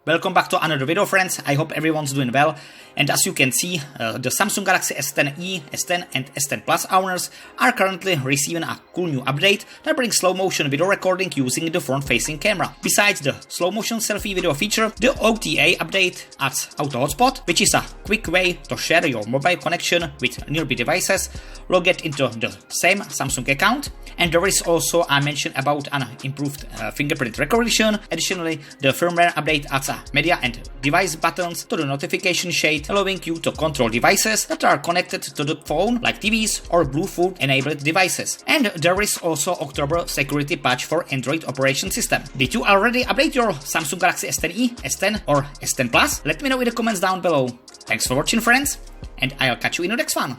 Welcome back to another video, friends. I hope everyone's doing well. And as you can see, the Samsung Galaxy S10e, S10 and S10 Plus owners are currently receiving a cool new update that brings slow motion video recording using the front-facing camera. Besides the slow motion selfie video feature, the OTA update adds Auto Hotspot, which is a quick way to share your mobile connection with nearby devices logged into the same Samsung account. And there is also a mention about an improved fingerprint recognition. Additionally, the firmware update adds media and device buttons to the notification shade, allowing you to control devices that are connected to the phone, like TVs or Bluetooth enabled devices. And there is also October security patch for Android operation system. Did you already update your Samsung Galaxy S10e, S10 or S10 Plus? Let me know in the comments down below. Thanks for watching, friends, and I'll catch you in the next one.